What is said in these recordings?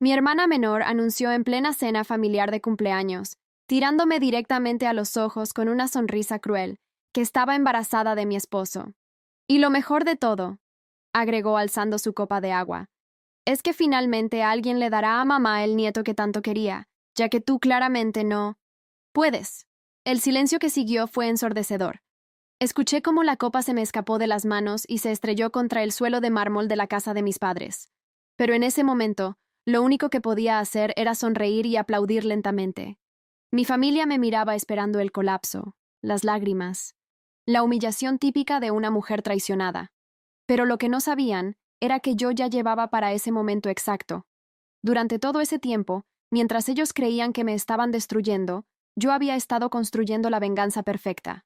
Mi hermana menor anunció en plena cena familiar de cumpleaños, tirándome directamente a los ojos con una sonrisa cruel, que estaba embarazada de mi esposo. Y lo mejor de todo, agregó alzando su copa de agua, es que finalmente alguien le dará a mamá el nieto que tanto quería, ya que tú claramente no puedes. El silencio que siguió fue ensordecedor. Escuché cómo la copa se me escapó de las manos y se estrelló contra el suelo de mármol de la casa de mis padres. Pero en ese momento, lo único que podía hacer era sonreír y aplaudir lentamente. Mi familia me miraba esperando el colapso, las lágrimas, la humillación típica de una mujer traicionada. Pero lo que no sabían era que yo ya llevaba para ese momento exacto. Durante todo ese tiempo, mientras ellos creían que me estaban destruyendo, yo había estado construyendo la venganza perfecta.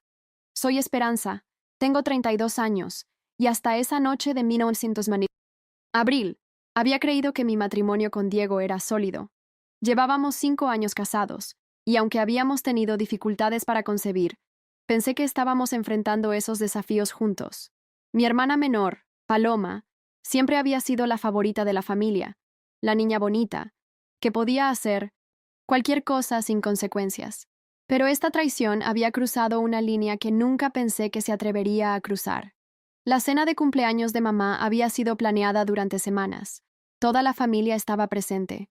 Soy Esperanza, tengo 32 años, y hasta esa noche de 1990. Abril, había creído que mi matrimonio con Diego era sólido. Llevábamos 5 años casados, y aunque habíamos tenido dificultades para concebir, pensé que estábamos enfrentando esos desafíos juntos. Mi hermana menor, Paloma, siempre había sido la favorita de la familia, la niña bonita, que podía hacer cualquier cosa sin consecuencias. Pero esta traición había cruzado una línea que nunca pensé que se atrevería a cruzar. La cena de cumpleaños de mamá había sido planeada durante semanas. Toda la familia estaba presente.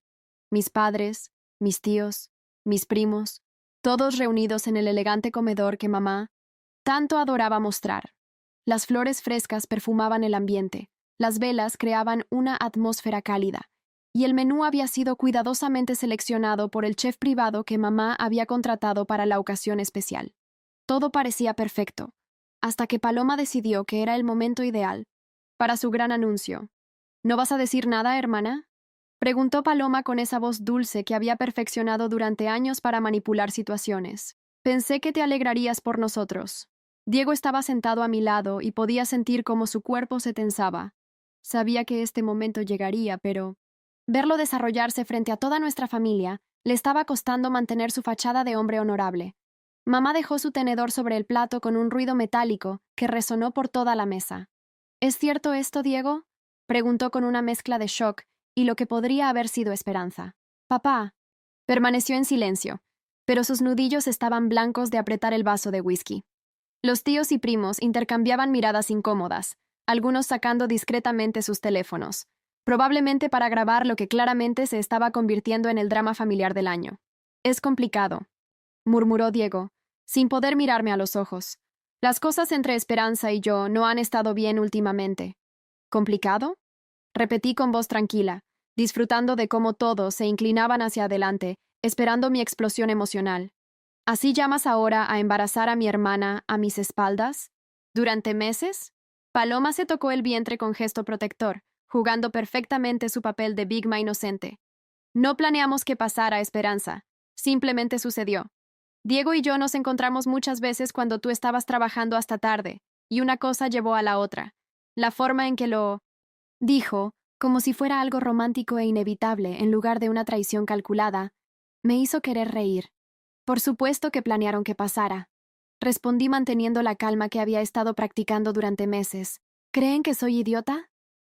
Mis padres, mis tíos, mis primos, todos reunidos en el elegante comedor que mamá tanto adoraba mostrar. Las flores frescas perfumaban el ambiente, las velas creaban una atmósfera cálida, y el menú había sido cuidadosamente seleccionado por el chef privado que mamá había contratado para la ocasión especial. Todo parecía perfecto, hasta que Paloma decidió que era el momento ideal para su gran anuncio. ¿No vas a decir nada, hermana?, preguntó Paloma con esa voz dulce que había perfeccionado durante años para manipular situaciones. Pensé que te alegrarías por nosotros. Diego estaba sentado a mi lado y podía sentir cómo su cuerpo se tensaba. Sabía que este momento llegaría, pero verlo desarrollarse frente a toda nuestra familia le estaba costando mantener su fachada de hombre honorable. Mamá dejó su tenedor sobre el plato con un ruido metálico que resonó por toda la mesa. ¿Es cierto esto, Diego?, preguntó con una mezcla de shock y lo que podría haber sido esperanza. Papá permaneció en silencio, pero sus nudillos estaban blancos de apretar el vaso de whisky. Los tíos y primos intercambiaban miradas incómodas, algunos sacando discretamente sus teléfonos, probablemente para grabar lo que claramente se estaba convirtiendo en el drama familiar del año. Es complicado, murmuró Diego, sin poder mirarme a los ojos. Las cosas entre Esperanza y yo no han estado bien últimamente. ¿Complicado?, repetí con voz tranquila, disfrutando de cómo todos se inclinaban hacia adelante, esperando mi explosión emocional. ¿Así llamas ahora a embarazar a mi hermana a mis espaldas? ¿Durante meses? Paloma se tocó el vientre con gesto protector, jugando perfectamente su papel de Big Ma inocente. No planeamos que pasara, Esperanza. Simplemente sucedió. Diego y yo nos encontramos muchas veces cuando tú estabas trabajando hasta tarde, y una cosa llevó a la otra. La forma en que lo dijo, como si fuera algo romántico e inevitable en lugar de una traición calculada, me hizo querer reír. Por supuesto que planearon que pasara. Respondí manteniendo la calma que había estado practicando durante meses. ¿Creen que soy idiota?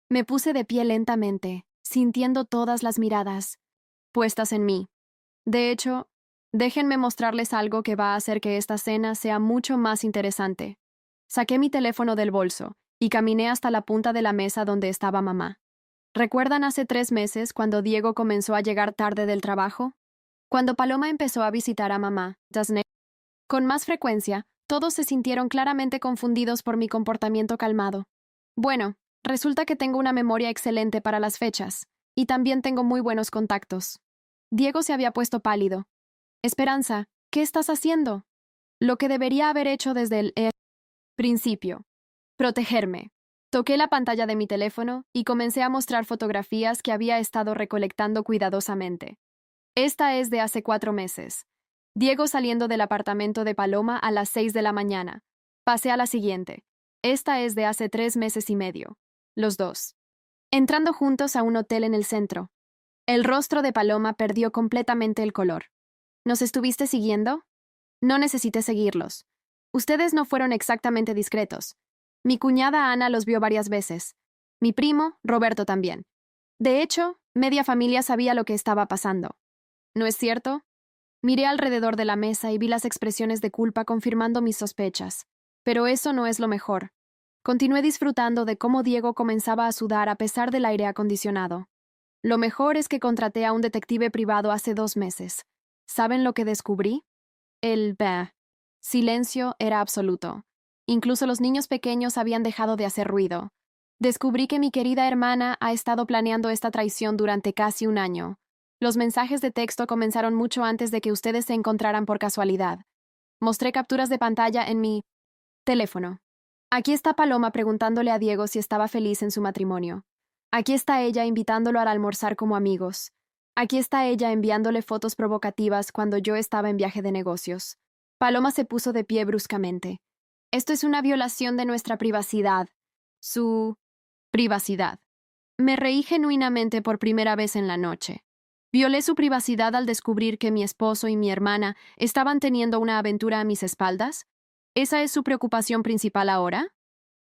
Me puse de pie lentamente, sintiendo todas las miradas puestas en mí. De hecho, déjenme mostrarles algo que va a hacer que esta cena sea mucho más interesante. Saqué mi teléfono del bolso y caminé hasta la punta de la mesa donde estaba mamá. ¿Recuerdan hace 3 meses cuando Diego comenzó a llegar tarde del trabajo? Cuando Paloma empezó a visitar a mamá, con más frecuencia, todos se sintieron claramente confundidos por mi comportamiento calmado. Bueno, resulta que tengo una memoria excelente para las fechas, y también tengo muy buenos contactos. Diego se había puesto pálido. Esperanza, ¿qué estás haciendo? Lo que debería haber hecho desde el principio. Protegerme. Toqué la pantalla de mi teléfono y comencé a mostrar fotografías que había estado recolectando cuidadosamente. Esta es de hace 4 meses. Diego saliendo del apartamento de Paloma a las 6 de la mañana. Pasé a la siguiente. Esta es de hace 3 meses y medio. Los dos entrando juntos a un hotel en el centro. El rostro de Paloma perdió completamente el color. ¿Nos estuviste siguiendo? No necesité seguirlos. Ustedes no fueron exactamente discretos. Mi cuñada Ana los vio varias veces. Mi primo, Roberto, también. De hecho, Media familia sabía lo que estaba pasando. ¿No es cierto? Miré alrededor de la mesa y vi las expresiones de culpa confirmando mis sospechas. Pero eso no es lo mejor. Continué disfrutando de cómo Diego comenzaba a sudar a pesar del aire acondicionado. Lo mejor es que contraté a un detective privado hace 2 meses. ¿Saben lo que descubrí? El silencio era absoluto. Incluso los niños pequeños habían dejado de hacer ruido. Descubrí que mi querida hermana ha estado planeando esta traición durante casi un año. Los mensajes de texto comenzaron mucho antes de que ustedes se encontraran por casualidad. Mostré capturas de pantalla en mi teléfono. Aquí está Paloma preguntándole a Diego si estaba feliz en su matrimonio. Aquí está ella invitándolo al almorzar como amigos. Aquí está ella enviándole fotos provocativas cuando yo estaba en viaje de negocios. Paloma se puso de pie bruscamente. Esto es una violación de nuestra privacidad. Su privacidad. Me reí genuinamente por primera vez en la noche. Violé su privacidad al descubrir que mi esposo y mi hermana estaban teniendo una aventura a mis espaldas. ¿Esa es su preocupación principal ahora?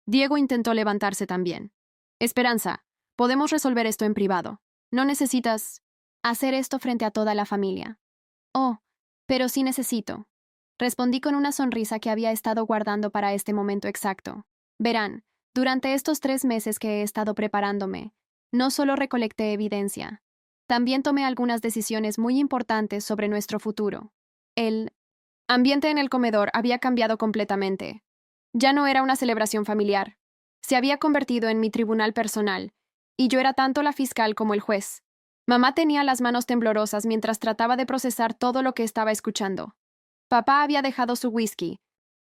Diego intentó levantarse también. Esperanza, podemos resolver esto en privado. No necesitas hacer esto frente a toda la familia. Oh, pero sí necesito. Respondí con una sonrisa que había estado guardando para este momento exacto. Verán, durante estos 3 meses que he estado preparándome, no solo recolecté evidencia, también tomé algunas decisiones muy importantes sobre nuestro futuro. El ambiente en el comedor había cambiado completamente. Ya no era una celebración familiar. Se había convertido en mi tribunal personal, y yo era tanto la fiscal como el juez. Mamá tenía las manos temblorosas mientras trataba de procesar todo lo que estaba escuchando. Papá había dejado su whisky,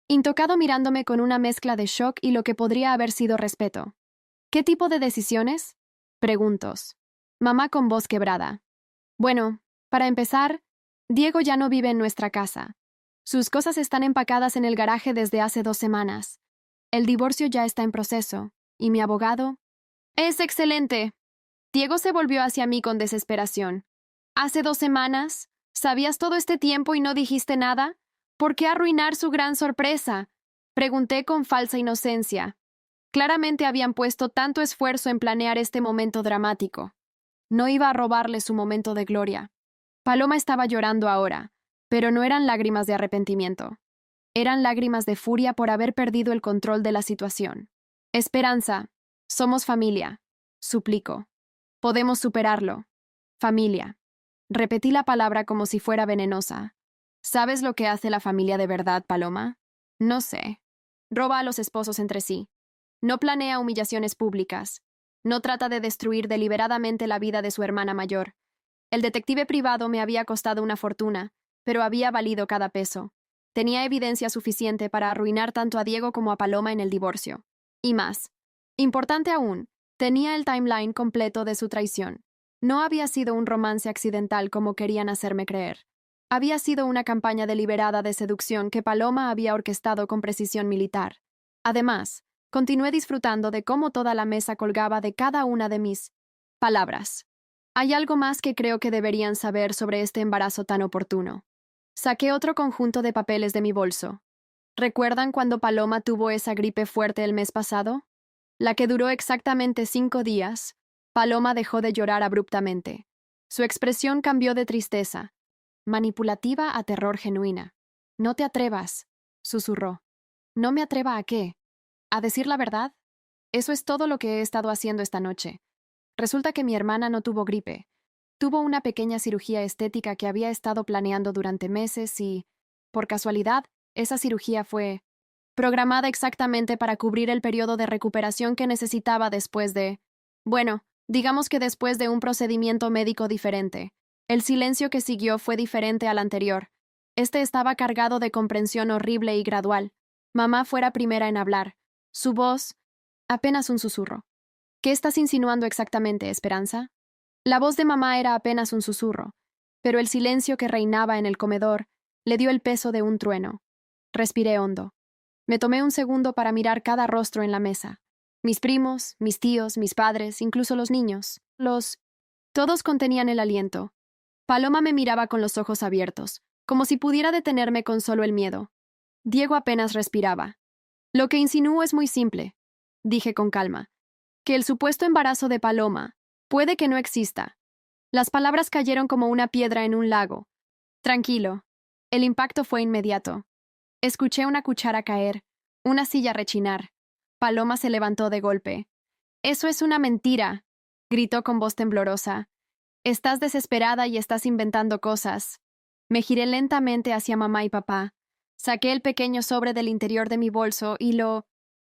intocado mirándome con una mezcla de shock y lo que podría haber sido respeto. ¿Qué tipo de decisiones? Preguntos. Mamá con voz quebrada. Bueno, para empezar, Diego ya no vive en nuestra casa. Sus cosas están empacadas en el garaje desde hace 2 semanas. El divorcio ya está en proceso, y mi abogado... Es excelente. Diego se volvió hacia mí con desesperación. ¿Hace 2 semanas? ¿Sabías todo este tiempo y no dijiste nada? ¿Por qué arruinar su gran sorpresa? Pregunté con falsa inocencia. Claramente habían puesto tanto esfuerzo en planear este momento dramático. No iba a robarle su momento de gloria. Paloma estaba llorando ahora, pero no eran lágrimas de arrepentimiento. Eran lágrimas de furia por haber perdido el control de la situación. Esperanza, somos familia, suplicó. Podemos superarlo. Familia. Repetí la palabra como si fuera venenosa. ¿Sabes lo que hace la familia de verdad, Paloma? No sé. Roba a los esposos entre sí. No planea humillaciones públicas. No trata de destruir deliberadamente la vida de su hermana mayor. El detective privado me había costado una fortuna, pero había valido cada peso. Tenía evidencia suficiente para arruinar tanto a Diego como a Paloma en el divorcio. Y más. Importante aún, tenía el timeline completo de su traición. No había sido un romance accidental como querían hacerme creer. Había sido una campaña deliberada de seducción que Paloma había orquestado con precisión militar. Además, continué disfrutando de cómo toda la mesa colgaba de cada una de mis palabras. Hay algo más que creo que deberían saber sobre este embarazo tan oportuno. Saqué otro conjunto de papeles de mi bolso. ¿Recuerdan cuando Paloma tuvo esa gripe fuerte el mes pasado? La que duró exactamente 5 días. Paloma dejó de llorar abruptamente. Su expresión cambió de tristeza, manipulativa a terror genuina. No te atrevas, susurró. ¿No me atreva a qué? ¿A decir la verdad? Eso es todo lo que he estado haciendo esta noche. Resulta que mi hermana no tuvo gripe. Tuvo una pequeña cirugía estética que había estado planeando durante meses y, por casualidad, esa cirugía fue programada exactamente para cubrir el periodo de recuperación que necesitaba después de... Bueno, digamos que después de un procedimiento médico diferente. El silencio que siguió fue diferente al anterior. Este estaba cargado de comprensión horrible y gradual. Mamá fue la primera en hablar. Su voz, apenas un susurro. ¿Qué estás insinuando exactamente, Esperanza? La voz de mamá era apenas un susurro, pero el silencio que reinaba en el comedor le dio el peso de un trueno. Respiré hondo. Me tomé un segundo para mirar cada rostro en la mesa. Mis primos, mis tíos, mis padres, incluso los niños. Todos contenían el aliento. Paloma me miraba con los ojos abiertos, como si pudiera detenerme con solo el miedo. Diego apenas respiraba. Lo que insinúo es muy simple, dije con calma. Que el supuesto embarazo de Paloma puede que no exista. Las palabras cayeron como una piedra en un lago. Tranquilo. El impacto fue inmediato. Escuché una cuchara caer, una silla rechinar. Paloma se levantó de golpe. «Eso es una mentira», gritó con voz temblorosa. «Estás desesperada y estás inventando cosas». Me giré lentamente hacia mamá y papá. Saqué el pequeño sobre del interior de mi bolso y lo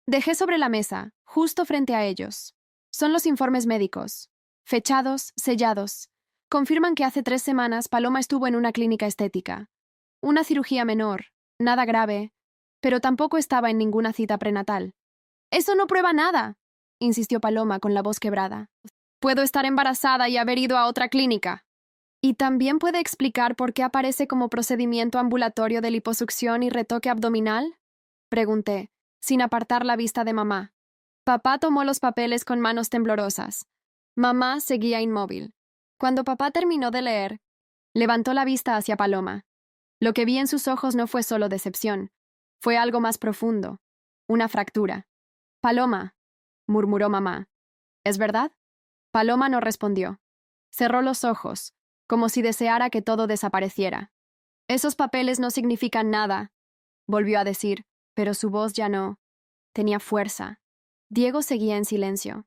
dejé sobre la mesa, justo frente a ellos. Son los informes médicos. Fechados, sellados. Confirman que hace 3 semanas Paloma estuvo en una clínica estética. Una cirugía menor, nada grave, pero tampoco estaba en ninguna cita prenatal. «Eso no prueba nada», insistió Paloma con la voz quebrada. «Puedo estar embarazada y haber ido a otra clínica». «¿Y también puede explicar por qué aparece como procedimiento ambulatorio de liposucción y retoque abdominal?», pregunté, sin apartar la vista de mamá. Papá tomó los papeles con manos temblorosas. Mamá seguía inmóvil. Cuando papá terminó de leer, levantó la vista hacia Paloma. Lo que vi en sus ojos no fue solo decepción, fue algo más profundo, una fractura. «Paloma», murmuró mamá. «¿Es verdad?». Paloma no respondió. Cerró los ojos, como si deseara que todo desapareciera. «Esos papeles no significan nada», volvió a decir, pero su voz ya no tenía fuerza. Diego seguía en silencio.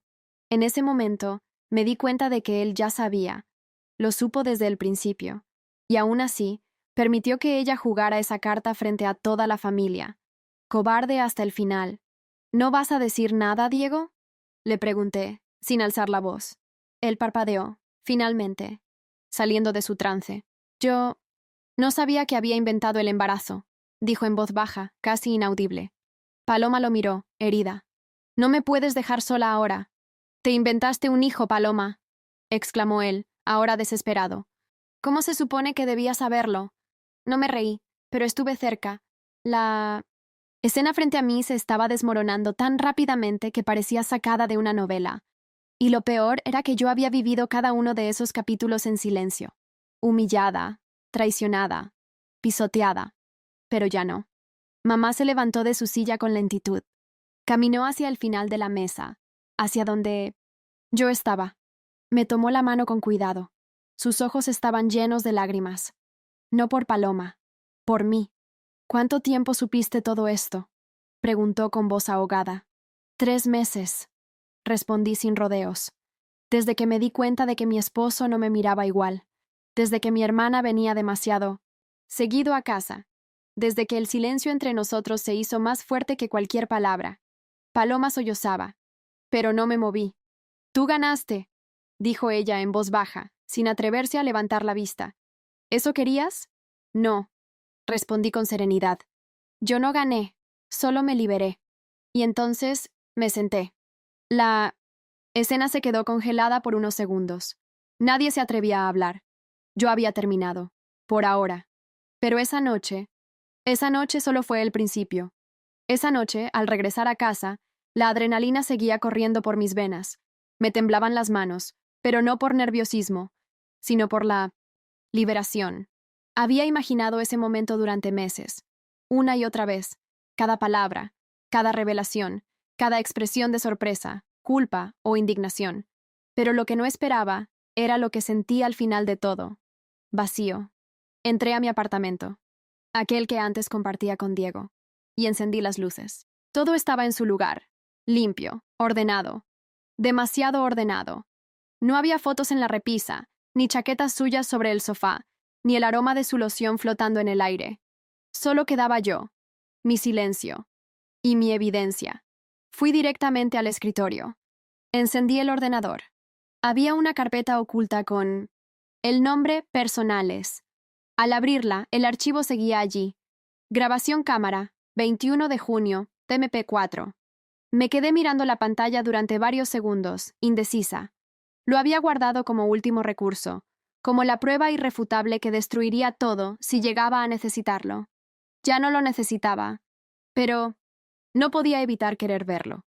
En ese momento, me di cuenta de que él ya sabía. Lo supo desde el principio. Y aún así, permitió que ella jugara esa carta frente a toda la familia. Cobarde hasta el final. «¿No vas a decir nada, Diego?», le pregunté, sin alzar la voz. Él parpadeó, finalmente, saliendo de su trance. «Yo no sabía que había inventado el embarazo», dijo en voz baja, casi inaudible. Paloma lo miró, herida. «No me puedes dejar sola ahora». «Te inventaste un hijo, Paloma», exclamó él, ahora desesperado. «¿Cómo se supone que debía saberlo?». No me reí, pero estuve cerca. La escena frente a mí se estaba desmoronando tan rápidamente que parecía sacada de una novela. Y lo peor era que yo había vivido cada uno de esos capítulos en silencio. Humillada, traicionada, pisoteada. Pero ya no. Mamá se levantó de su silla con lentitud. Caminó hacia el final de la mesa, hacia donde yo estaba. Me tomó la mano con cuidado. Sus ojos estaban llenos de lágrimas. No por Paloma, por mí. «¿Cuánto tiempo supiste todo esto?», preguntó con voz ahogada. 3 meses, respondí sin rodeos. Desde que me di cuenta de que mi esposo no me miraba igual. Desde que mi hermana venía demasiado seguido a casa. Desde que el silencio entre nosotros se hizo más fuerte que cualquier palabra. Paloma sollozaba, pero no me moví. «Tú ganaste», dijo ella en voz baja, sin atreverse a levantar la vista. «¿Eso querías?». «No», respondí con serenidad. «Yo no gané, solo me liberé». Y entonces me senté. La escena se quedó congelada por unos segundos. Nadie se atrevía a hablar. Yo había terminado, por ahora. Pero esa noche solo fue el principio. Esa noche, al regresar a casa, la adrenalina seguía corriendo por mis venas. Me temblaban las manos, pero no por nerviosismo, sino por la liberación. Había imaginado ese momento durante meses, una y otra vez, cada palabra, cada revelación, cada expresión de sorpresa, culpa o indignación. Pero lo que no esperaba era lo que sentí al final de todo. Vacío. Entré a mi apartamento, aquel que antes compartía con Diego, y encendí las luces. Todo estaba en su lugar, limpio, ordenado, demasiado ordenado. No había fotos en la repisa, ni chaquetas suyas sobre el sofá, ni el aroma de su loción flotando en el aire. Solo quedaba yo, mi silencio y mi evidencia. Fui directamente al escritorio. Encendí el ordenador. Había una carpeta oculta con el nombre personales. Al abrirla, el archivo seguía allí. Grabación cámara, 21 de junio, TMP4. Me quedé mirando la pantalla durante varios segundos, indecisa. Lo había guardado como último recurso, como la prueba irrefutable que destruiría todo si llegaba a necesitarlo. Ya no lo necesitaba, pero no podía evitar querer verlo.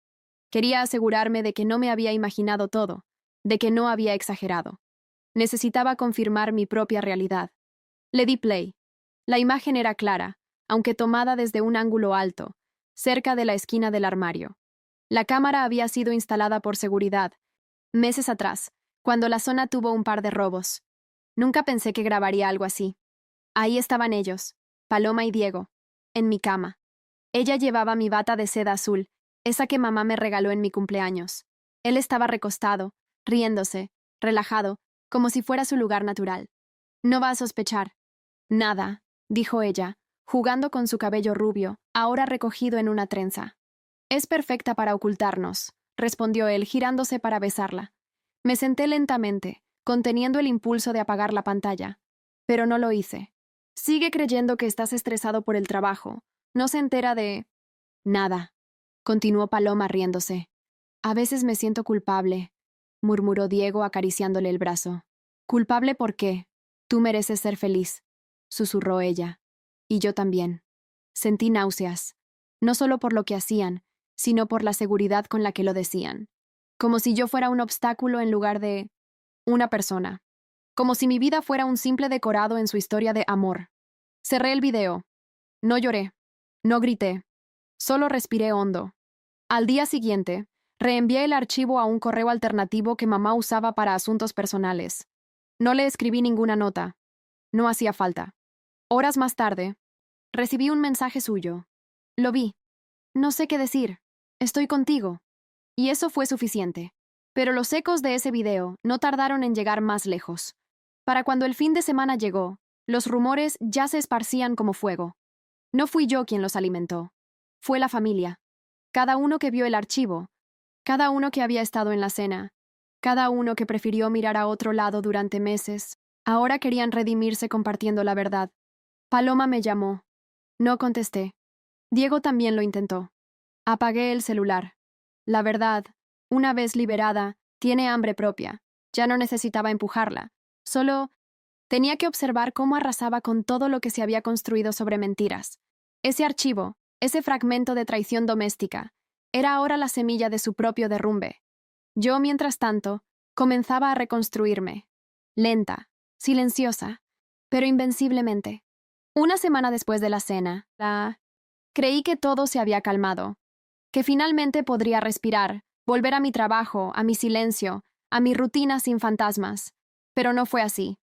Quería asegurarme de que no me había imaginado todo, de que no había exagerado. Necesitaba confirmar mi propia realidad. Le di play. La imagen era clara, aunque tomada desde un ángulo alto, cerca de la esquina del armario. La cámara había sido instalada por seguridad, meses atrás, cuando la zona tuvo un par de robos. Nunca pensé que grabaría algo así. Ahí estaban ellos, Paloma y Diego, en mi cama. Ella llevaba mi bata de seda azul, esa que mamá me regaló en mi cumpleaños. Él estaba recostado, riéndose, relajado, como si fuera su lugar natural. No va a sospechar. Nada, dijo ella, jugando con su cabello rubio, ahora recogido en una trenza. Es perfecta para ocultarnos, respondió él, girándose para besarla. Me senté lentamente, conteniendo el impulso de apagar la pantalla. Pero no lo hice. Sigue creyendo que estás estresado por el trabajo. No se entera de... Nada, continuó Paloma riéndose. A veces me siento culpable, murmuró Diego acariciándole el brazo. ¿Culpable por qué? Tú mereces ser feliz, susurró ella. Y yo también. Sentí náuseas, no solo por lo que hacían, sino por la seguridad con la que lo decían. Como si yo fuera un obstáculo en lugar de una persona. Como si mi vida fuera un simple decorado en su historia de amor. Cerré el video. No lloré. No grité. Solo respiré hondo. Al día siguiente, reenvié el archivo a un correo alternativo que mamá usaba para asuntos personales. No le escribí ninguna nota. No hacía falta. Horas más tarde, recibí un mensaje suyo. Lo vi. No sé qué decir. Estoy contigo. Y eso fue suficiente. Pero los ecos de ese video no tardaron en llegar más lejos. Para cuando el fin de semana llegó, los rumores ya se esparcían como fuego. No fui yo quien los alimentó. Fue la familia. Cada uno que vio el archivo, cada uno que había estado en la cena, cada uno que prefirió mirar a otro lado durante meses, ahora querían redimirse compartiendo la verdad. Paloma me llamó. No contesté. Diego también lo intentó. Apagué el celular. La verdad, una vez liberada, tiene hambre propia. Ya no necesitaba empujarla. Solo tenía que observar cómo arrasaba con todo lo que se había construido sobre mentiras. Ese archivo, ese fragmento de traición doméstica, era ahora la semilla de su propio derrumbe. Yo, mientras tanto, comenzaba a reconstruirme. Lenta, silenciosa, pero invenciblemente. Una semana después de la cena, creí que todo se había calmado, que finalmente podría respirar, volver a mi trabajo, a mi silencio, a mi rutina sin fantasmas. Pero no fue así.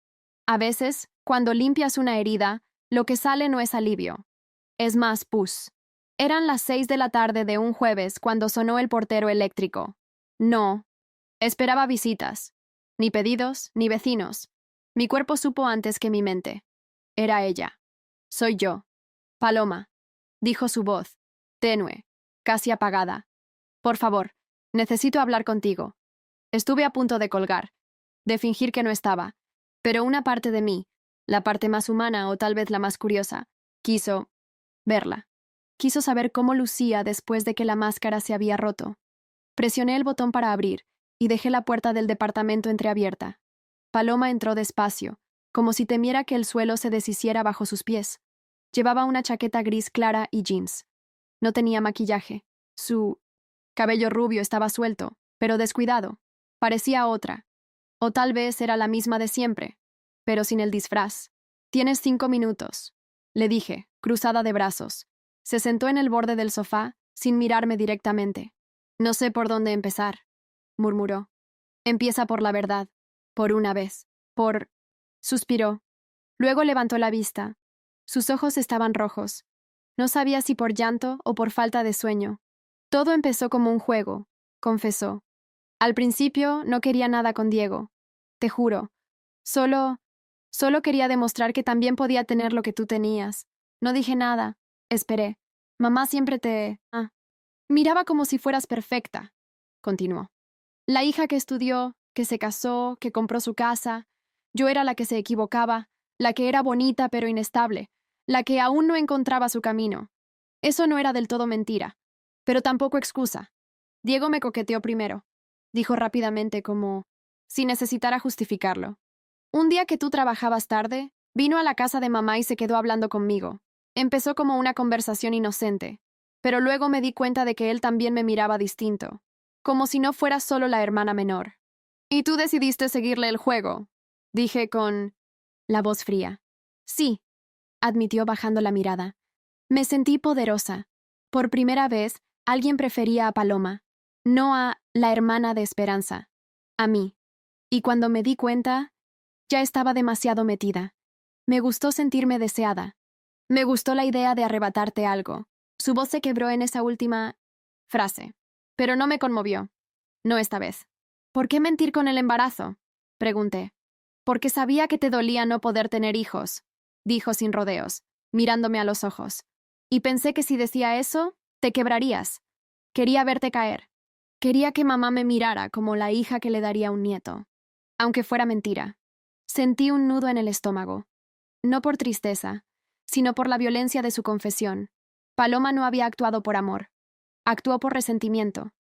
A veces, cuando limpias una herida, lo que sale no es alivio. Es más pus. Eran las 6 de la tarde de un jueves cuando sonó el portero eléctrico. No. Esperaba visitas. Ni pedidos, ni vecinos. Mi cuerpo supo antes que mi mente. Era ella. Soy yo. Paloma, dijo su voz, tenue, casi apagada. Por favor, necesito hablar contigo. Estuve a punto de colgar, de fingir que no estaba, pero una parte de mí, la parte más humana o tal vez la más curiosa, quiso verla. Quiso saber cómo lucía después de que la máscara se había roto. Presioné el botón para abrir y dejé la puerta del departamento entreabierta. Paloma entró despacio, como si temiera que el suelo se deshiciera bajo sus pies. Llevaba una chaqueta gris clara y jeans. No tenía maquillaje. Su cabello rubio estaba suelto, pero descuidado. Parecía otra. O tal vez era la misma de siempre, pero sin el disfraz. Tienes 5 minutos, le dije, cruzada de brazos. Se sentó en el borde del sofá, sin mirarme directamente. No sé por dónde empezar, murmuró. Empieza por la verdad. Por una vez. Suspiró. Luego levantó la vista. Sus ojos estaban rojos. No sabía si por llanto o por falta de sueño. Todo empezó como un juego, confesó. Al principio no quería nada con Diego. Te juro. Solo quería demostrar que también podía tener lo que tú tenías. No dije nada. Esperé. Mamá siempre miraba como si fueras perfecta, continuó. La hija que estudió, que se casó, que compró su casa. Yo era la que se equivocaba, la que era bonita pero inestable, la que aún no encontraba su camino. Eso no era del todo mentira, pero tampoco excusa. Diego me coqueteó primero, dijo rápidamente como si necesitara justificarlo. Un día que tú trabajabas tarde, vino a la casa de mamá y se quedó hablando conmigo. Empezó como una conversación inocente, pero luego me di cuenta de que él también me miraba distinto, como si no fuera solo la hermana menor. Y tú decidiste seguirle el juego, dije con la voz fría. Sí, admitió bajando la mirada. Me sentí poderosa. Por primera vez, alguien prefería a Paloma, no a la hermana de Esperanza, a mí. Y cuando me di cuenta, ya estaba demasiado metida. Me gustó sentirme deseada. Me gustó la idea de arrebatarte algo. Su voz se quebró en esa última frase, pero no me conmovió. No esta vez. ¿Por qué mentir con el embarazo? Pregunté. Porque sabía que te dolía no poder tener hijos, dijo sin rodeos, mirándome a los ojos. Y pensé que si decía eso, te quebrarías. Quería verte caer. Quería que mamá me mirara como la hija que le daría un nieto. Aunque fuera mentira. Sentí un nudo en el estómago. No por tristeza, sino por la violencia de su confesión. Paloma no había actuado por amor. Actuó por resentimiento.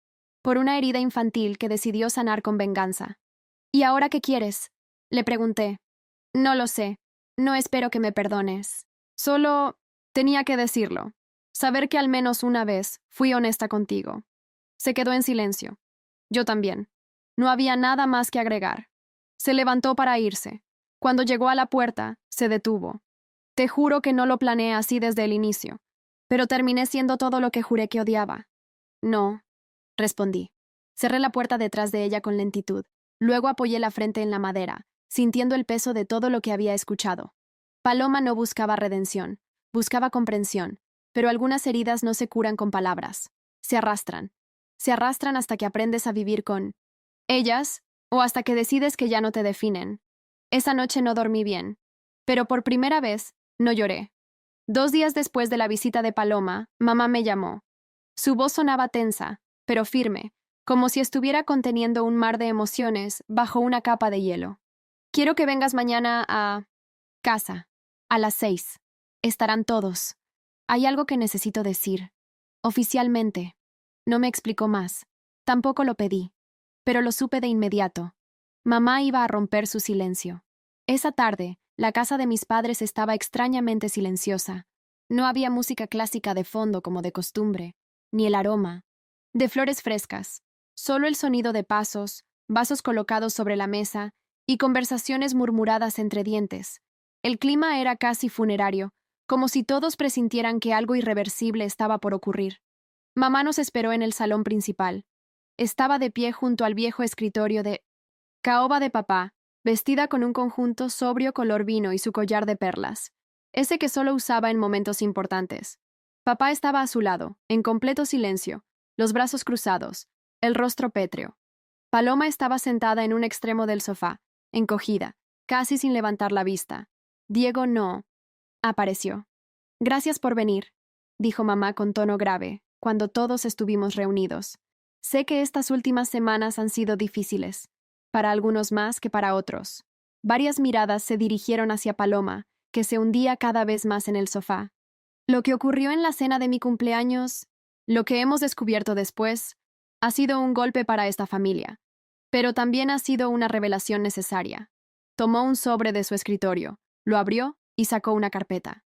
Por una herida infantil que decidió sanar con venganza. ¿Y ahora qué quieres? Le pregunté. No lo sé. No espero que me perdones. Solo tenía que decirlo. Saber que al menos una vez fui honesta contigo. Se quedó en silencio. Yo también. No había nada más que agregar. Se levantó para irse. Cuando llegó a la puerta, se detuvo. Te juro que no lo planeé así desde el inicio, pero terminé siendo todo lo que juré que odiaba. No, respondí. Cerré la puerta detrás de ella con lentitud. Luego apoyé la frente en la madera, sintiendo el peso de todo lo que había escuchado. Paloma no buscaba redención, buscaba comprensión, pero algunas heridas no se curan con palabras. Se arrastran. Se arrastran hasta que aprendes a vivir con ellas o hasta que decides que ya no te definen. Esa noche no dormí bien, pero por primera vez no lloré. 2 días después de la visita de Paloma, mamá me llamó. Su voz sonaba tensa, pero firme, como si estuviera conteniendo un mar de emociones bajo una capa de hielo. Quiero que vengas mañana a casa, a las 6. Estarán todos. Hay algo que necesito decir. Oficialmente. No me explicó más. Tampoco lo pedí. Pero lo supe de inmediato. Mamá iba a romper su silencio. Esa tarde, la casa de mis padres estaba extrañamente silenciosa. No había música clásica de fondo como de costumbre, ni el aroma de flores frescas, solo el sonido de pasos, vasos colocados sobre la mesa y conversaciones murmuradas entre dientes. El clima era casi funerario, como si todos presintieran que algo irreversible estaba por ocurrir. Mamá nos esperó en el salón principal. Estaba de pie junto al viejo escritorio de caoba de papá, vestida con un conjunto sobrio color vino y su collar de perlas, ese que solo usaba en momentos importantes. Papá estaba a su lado, en completo silencio, los brazos cruzados, el rostro pétreo. Paloma estaba sentada en un extremo del sofá, encogida, casi sin levantar la vista. Diego no apareció. Gracias por venir, dijo mamá con tono grave, cuando todos estuvimos reunidos. Sé que estas últimas semanas han sido difíciles, para algunos más que para otros. Varias miradas se dirigieron hacia Paloma, que se hundía cada vez más en el sofá. Lo que ocurrió en la cena de mi cumpleaños, lo que hemos descubierto después, ha sido un golpe para esta familia, pero también ha sido una revelación necesaria. Tomó un sobre de su escritorio, lo abrió y sacó una carpeta.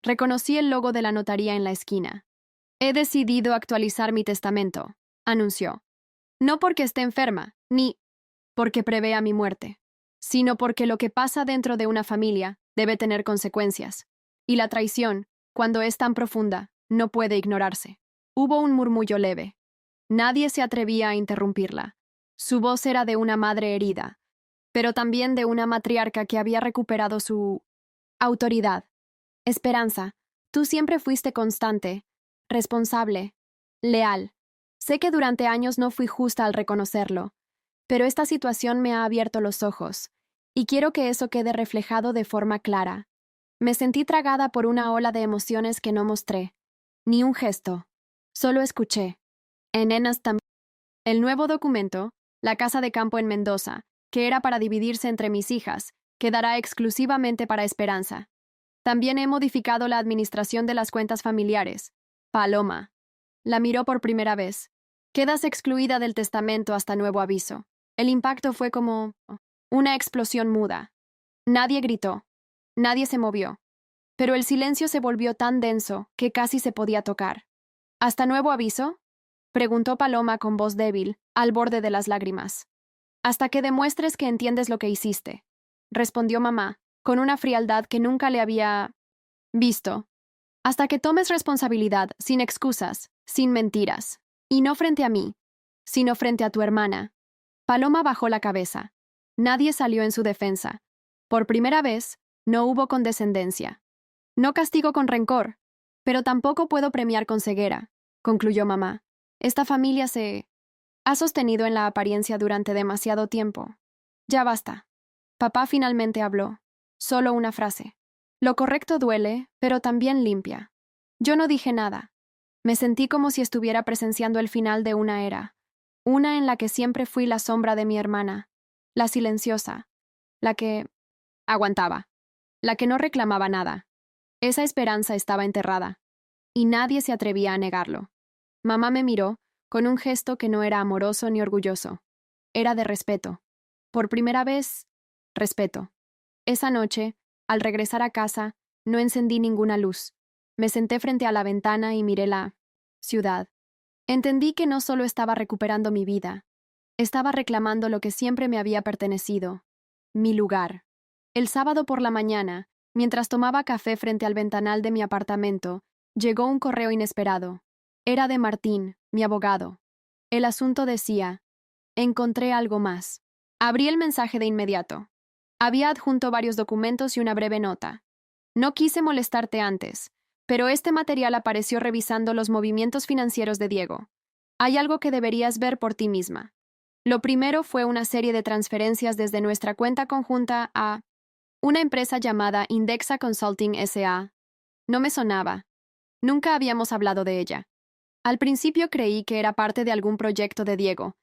Reconocí el logo de la notaría en la esquina. He decidido actualizar mi testamento, anunció. No porque esté enferma, ni porque prevea mi muerte, sino porque lo que pasa dentro de una familia debe tener consecuencias, y la traición, cuando es tan profunda, no puede ignorarse. Hubo un murmullo leve. Nadie se atrevía a interrumpirla. Su voz era de una madre herida, pero también de una matriarca que había recuperado su autoridad. Esperanza, tú siempre fuiste constante, responsable, leal. Sé que durante años no fui justa al reconocerlo, pero esta situación me ha abierto los ojos, y quiero que eso quede reflejado de forma clara. Me sentí tragada por una ola de emociones que no mostré. Ni un gesto. Solo escuché. En Enas también. El nuevo documento, la casa de campo en Mendoza, que era para dividirse entre mis hijas, quedará exclusivamente para Esperanza. También he modificado la administración de las cuentas familiares. Paloma. La miró por primera vez. Quedas excluida del testamento hasta nuevo aviso. El impacto fue como una explosión muda. Nadie gritó. Nadie se movió. Pero el silencio se volvió tan denso que casi se podía tocar. ¿Hasta nuevo aviso? Preguntó Paloma con voz débil, al borde de las lágrimas. Hasta que demuestres que entiendes lo que hiciste, respondió mamá, con una frialdad que nunca le había visto. Hasta que tomes responsabilidad, sin excusas, sin mentiras. Y no frente a mí, sino frente a tu hermana. Paloma bajó la cabeza. Nadie salió en su defensa. Por primera vez, no hubo condescendencia. No castigo con rencor, pero tampoco puedo premiar con ceguera, concluyó mamá. Esta familia se ha sostenido en la apariencia durante demasiado tiempo. Ya basta. Papá finalmente habló. Solo una frase. Lo correcto duele, pero también limpia. Yo no dije nada. Me sentí como si estuviera presenciando el final de una era. Una en la que siempre fui la sombra de mi hermana. La silenciosa. La que aguantaba. La que no reclamaba nada. Esa esperanza estaba enterrada. Y nadie se atrevía a negarlo. Mamá me miró, con un gesto que no era amoroso ni orgulloso. Era de respeto. Por primera vez, respeto. Esa noche, al regresar a casa, no encendí ninguna luz. Me senté frente a la ventana y miré la ciudad. Entendí que no solo estaba recuperando mi vida, estaba reclamando lo que siempre me había pertenecido, mi lugar. El sábado por la mañana, mientras tomaba café frente al ventanal de mi apartamento, llegó un correo inesperado. Era de Martín, mi abogado. El asunto decía: encontré algo más. Abrí el mensaje de inmediato. Había adjunto varios documentos y una breve nota. No quise molestarte antes, pero este material apareció revisando los movimientos financieros de Diego. Hay algo que deberías ver por ti misma. Lo primero fue una serie de transferencias desde nuestra cuenta conjunta a una empresa llamada Indexa Consulting S.A. No me sonaba. Nunca habíamos hablado de ella. Al principio creí que era parte de algún proyecto de Diego.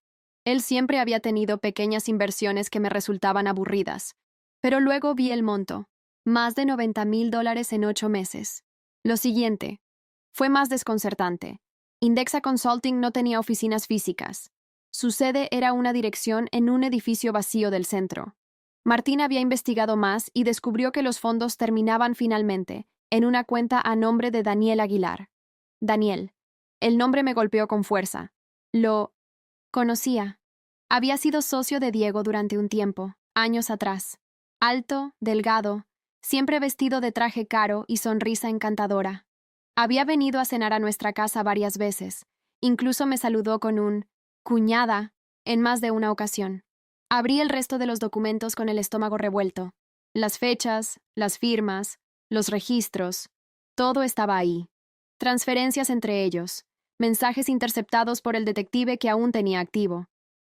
Él siempre había tenido pequeñas inversiones que me resultaban aburridas. Pero luego vi el monto. Más de $90,000 en 8 meses. Lo siguiente fue más desconcertante. Indexa Consulting no tenía oficinas físicas. Su sede era una dirección en un edificio vacío del centro. Martín había investigado más y descubrió que los fondos terminaban finalmente en una cuenta a nombre de Daniel Aguilar. Daniel. El nombre me golpeó con fuerza. Lo conocía. Había sido socio de Diego durante un tiempo, años atrás. Alto, delgado, siempre vestido de traje caro y sonrisa encantadora. Había venido a cenar a nuestra casa varias veces. Incluso me saludó con un cuñada en más de una ocasión. Abrí el resto de los documentos con el estómago revuelto. Las fechas, las firmas, los registros, todo estaba ahí. Transferencias entre ellos, mensajes interceptados por el detective que aún tenía activo.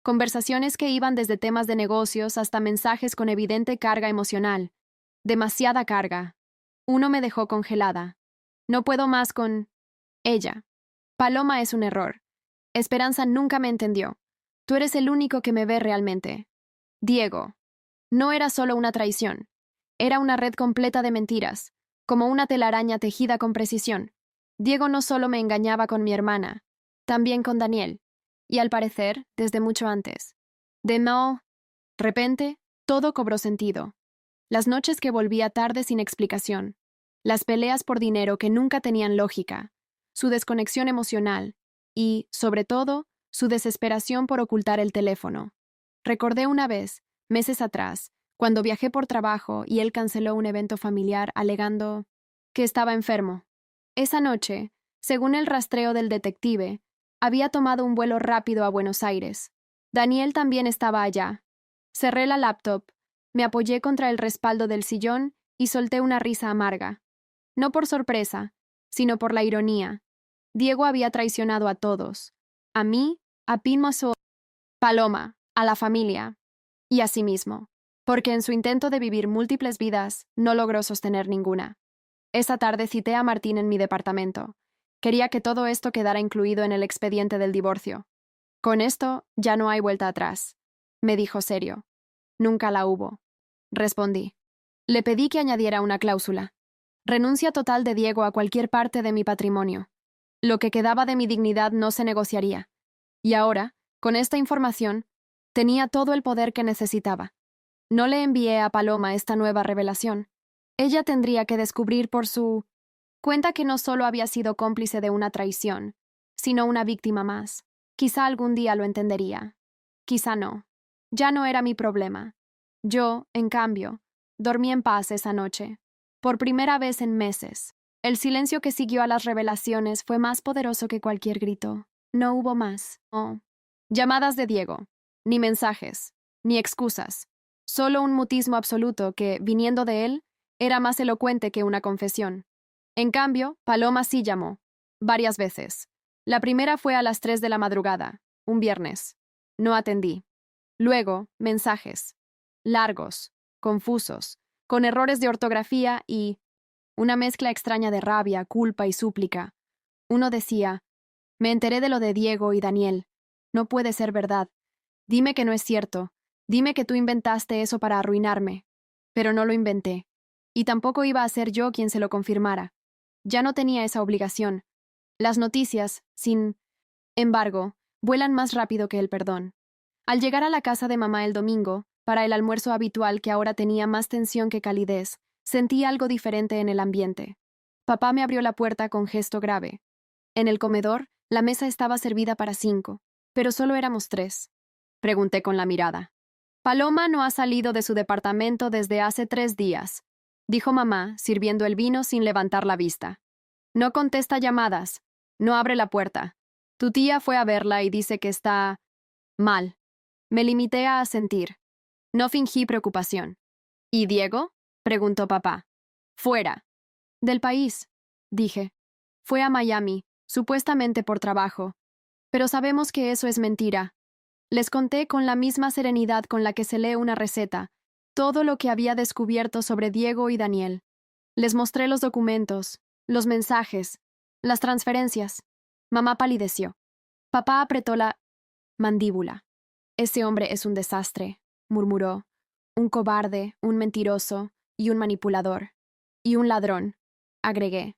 Conversaciones que iban desde temas de negocios hasta mensajes con evidente carga emocional. Demasiada carga. Uno me dejó congelada. No puedo más con ella. Paloma es un error. Esperanza nunca me entendió. Tú eres el único que me ve realmente. Diego. No era solo una traición. Era una red completa de mentiras, como una telaraña tejida con precisión. Diego no solo me engañaba con mi hermana, también con Daniel. Y al parecer, desde mucho antes. Repente, todo cobró sentido. Las noches que volvía tarde sin explicación. Las peleas por dinero que nunca tenían lógica. Su desconexión emocional. Y, sobre todo, su desesperación por ocultar el teléfono. Recordé una vez, meses atrás, cuando viajé por trabajo y él canceló un evento familiar alegando que estaba enfermo. Esa noche, según el rastreo del detective, había tomado un vuelo rápido a Buenos Aires. Daniel también estaba allá. Cerré la laptop, me apoyé contra el respaldo del sillón y solté una risa amarga. No por sorpresa, sino por la ironía. Diego había traicionado a todos. A mí, a Pinmoso, Paloma, a la familia y a sí mismo, porque en su intento de vivir múltiples vidas no logró sostener ninguna. Esa tarde cité a Martín en mi departamento. Quería que todo esto quedara incluido en el expediente del divorcio. Con esto ya no hay vuelta atrás, me dijo serio. Nunca la hubo. Respondí. Le pedí que añadiera una cláusula. Renuncia total de Diego a cualquier parte de mi patrimonio. Lo que quedaba de mi dignidad no se negociaría. Y ahora, con esta información, tenía todo el poder que necesitaba. No le envié a Paloma esta nueva revelación. Ella tendría que descubrir por su cuenta que no solo había sido cómplice de una traición, sino una víctima más. Quizá algún día lo entendería. Quizá no. Ya no era mi problema. Yo, en cambio, dormí en paz esa noche. Por primera vez en meses. El silencio que siguió a las revelaciones fue más poderoso que cualquier grito. No hubo más. Oh. Llamadas de Diego. Ni mensajes. Ni excusas. Solo un mutismo absoluto que, viniendo de él, era más elocuente que una confesión. En cambio, Paloma sí llamó, varias veces. La primera fue a las 3 de la madrugada, un viernes. No atendí. Luego, mensajes. Largos, confusos, con errores de ortografía y una mezcla extraña de rabia, culpa y súplica. Uno decía, me enteré de lo de Diego y Daniel. No puede ser verdad. Dime que no es cierto. Dime que tú inventaste eso para arruinarme. Pero no lo inventé. Y tampoco iba a ser yo quien se lo confirmara. Ya no tenía esa obligación. Las noticias, sin embargo, vuelan más rápido que el perdón. Al llegar a la casa de mamá el domingo, para el almuerzo habitual que ahora tenía más tensión que calidez, sentí algo diferente en el ambiente. Papá me abrió la puerta con gesto grave. En el comedor, la mesa estaba servida para 5, pero solo éramos 3. Pregunté con la mirada. Paloma no ha salido de su departamento desde hace 3 días, dijo mamá, sirviendo el vino sin levantar la vista. No contesta llamadas, no abre la puerta. Tu tía fue a verla y dice que está mal. Me limité a asentir. No fingí preocupación. ¿Y Diego? Preguntó papá. Fuera. Del país, dije. Fue a Miami, supuestamente por trabajo. Pero sabemos que eso es mentira. Les conté con la misma serenidad con la que se lee una receta todo lo que había descubierto sobre Diego y Daniel. Les mostré los documentos, los mensajes, las transferencias. Mamá palideció. Papá apretó la mandíbula. Ese hombre es un desastre, murmuró. Un cobarde, un mentiroso y un manipulador. Y un ladrón, agregué.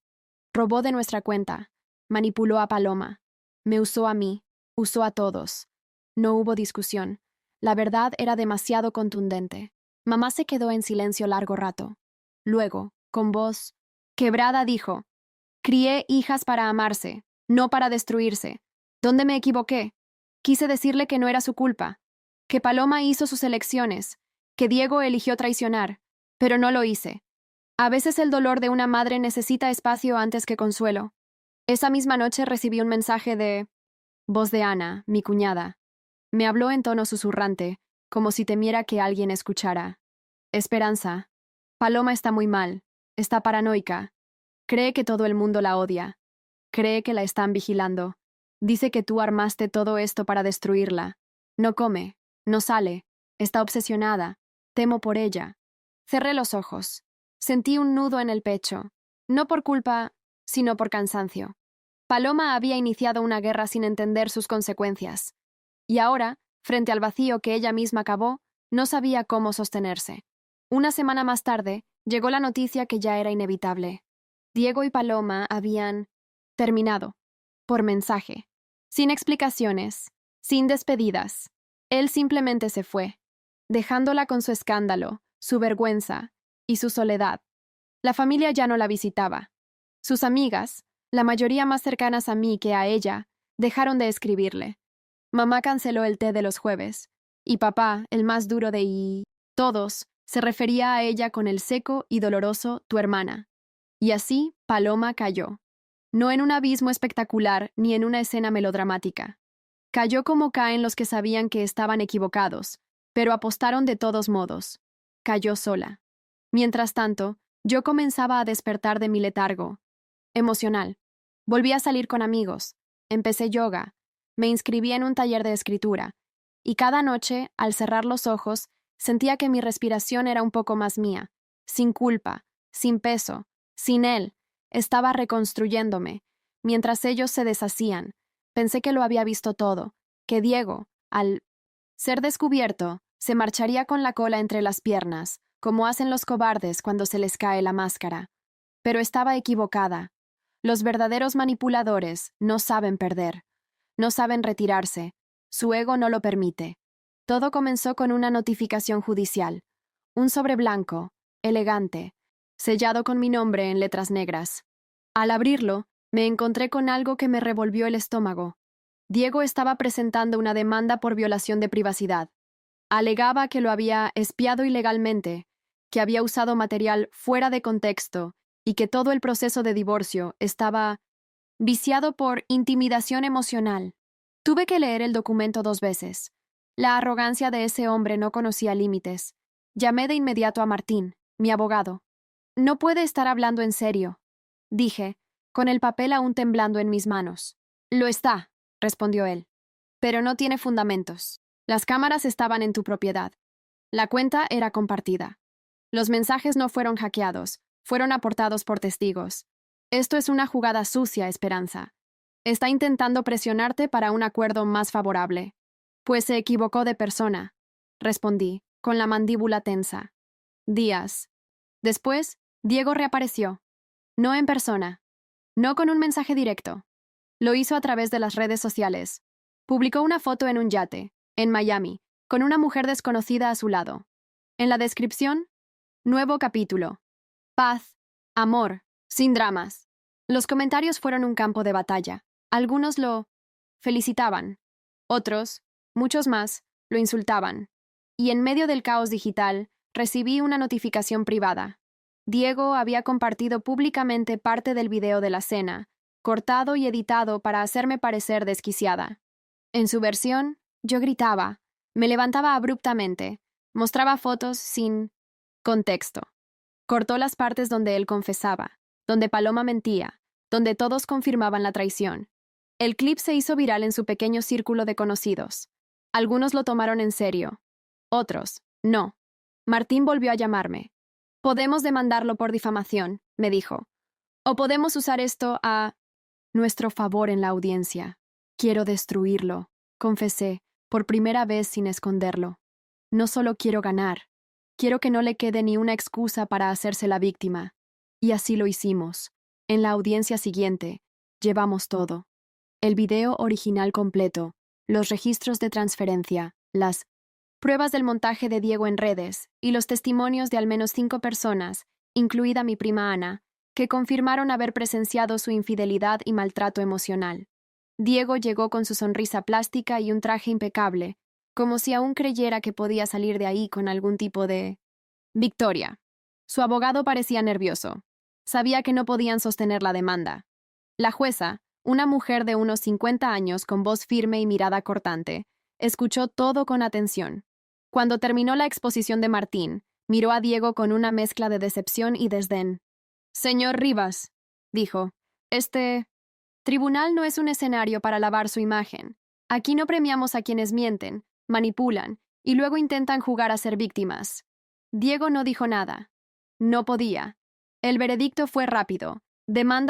Robó de nuestra cuenta, manipuló a Paloma, me usó a mí, usó a todos. No hubo discusión. La verdad era demasiado contundente. Mamá se quedó en silencio largo rato. Luego, con voz quebrada, dijo, crié hijas para amarse, no para destruirse. ¿Dónde me equivoqué? Quise decirle que no era su culpa, que Paloma hizo sus elecciones, que Diego eligió traicionar, pero no lo hice. A veces el dolor de una madre necesita espacio antes que consuelo. Esa misma noche recibí un mensaje de voz de Ana, mi cuñada. Me habló en tono susurrante, como si temiera que alguien escuchara. Esperanza. Paloma está muy mal. Está paranoica. Cree que todo el mundo la odia. Cree que la están vigilando. Dice que tú armaste todo esto para destruirla. No come. No sale. Está obsesionada. Temo por ella. Cerré los ojos. Sentí un nudo en el pecho. No por culpa, sino por cansancio. Paloma había iniciado una guerra sin entender sus consecuencias. Y ahora, frente al vacío que ella misma cavó, no sabía cómo sostenerse. Una semana más tarde, llegó la noticia que ya era inevitable. Diego y Paloma habían terminado, por mensaje, sin explicaciones, sin despedidas. Él simplemente se fue, dejándola con su escándalo, su vergüenza y su soledad. La familia ya no la visitaba. Sus amigas, la mayoría más cercanas a mí que a ella, dejaron de escribirle. Mamá canceló el té de los jueves, y papá, el más duro de todos, se refería a ella con el seco y doloroso tu hermana. Y así, Paloma cayó. No en un abismo espectacular ni en una escena melodramática. Cayó como caen los que sabían que estaban equivocados, pero apostaron de todos modos. Cayó sola. Mientras tanto, yo comenzaba a despertar de mi letargo emocional. Volví a salir con amigos. Empecé yoga. Me inscribí en un taller de escritura. Y cada noche, al cerrar los ojos, sentía que mi respiración era un poco más mía. Sin culpa, sin peso, sin él. Estaba reconstruyéndome. Mientras ellos se deshacían, pensé que lo había visto todo, que Diego, al ser descubierto, se marcharía con la cola entre las piernas, como hacen los cobardes cuando se les cae la máscara. Pero estaba equivocada. Los verdaderos manipuladores no saben perder, no saben retirarse, su ego no lo permite. Todo comenzó con una notificación judicial, un sobre blanco, elegante, sellado con mi nombre en letras negras. Al abrirlo, me encontré con algo que me revolvió el estómago. Diego estaba presentando una demanda por violación de privacidad. Alegaba que lo había espiado ilegalmente, que había usado material fuera de contexto y que todo el proceso de divorcio estaba viciado por intimidación emocional. Tuve que leer el documento 2 veces. La arrogancia de ese hombre no conocía límites. Llamé de inmediato a Martín, mi abogado. No puede estar hablando en serio, dije, con el papel aún temblando en mis manos. Lo está, respondió él. Pero no tiene fundamentos. Las cámaras estaban en tu propiedad. La cuenta era compartida. Los mensajes no fueron hackeados, fueron aportados por testigos. Esto es una jugada sucia, Esperanza. Está intentando presionarte para un acuerdo más favorable. Pues se equivocó de persona, respondí, con la mandíbula tensa. Días. Después, Diego reapareció. No en persona. No con un mensaje directo. Lo hizo a través de las redes sociales. Publicó una foto en un yate, en Miami, con una mujer desconocida a su lado. En la descripción, nuevo capítulo. Paz, amor, sin dramas. Los comentarios fueron un campo de batalla. Algunos lo felicitaban. Otros, muchos más, lo insultaban. Y en medio del caos digital, recibí una notificación privada. Diego había compartido públicamente parte del video de la cena, cortado y editado para hacerme parecer desquiciada. En su versión, yo gritaba, me levantaba abruptamente, mostraba fotos sin contexto. Cortó las partes donde él confesaba, donde Paloma mentía, donde todos confirmaban la traición. El clip se hizo viral en su pequeño círculo de conocidos. Algunos lo tomaron en serio, otros, no. Martín volvió a llamarme. Podemos demandarlo por difamación, me dijo. O podemos usar esto a nuestro favor en la audiencia. Quiero destruirlo, confesé, por primera vez sin esconderlo. No solo quiero ganar, quiero que no le quede ni una excusa para hacerse la víctima. Y así lo hicimos. En la audiencia siguiente, llevamos todo. El video original completo, los registros de transferencia, las pruebas del montaje de Diego en redes y los testimonios de al menos 5 personas, incluida mi prima Ana, que confirmaron haber presenciado su infidelidad y maltrato emocional. Diego llegó con su sonrisa plástica y un traje impecable, como si aún creyera que podía salir de ahí con algún tipo de victoria. Su abogado parecía nervioso. Sabía que no podían sostener la demanda. La jueza, una mujer de unos 50 años con voz firme y mirada cortante, escuchó todo con atención. Cuando terminó la exposición de Martín, miró a Diego con una mezcla de decepción y desdén. Señor Rivas, dijo, este tribunal no es un escenario para lavar su imagen. Aquí no premiamos a quienes mienten, manipulan y luego intentan jugar a ser víctimas. Diego no dijo nada. No podía. El veredicto fue rápido. Demanda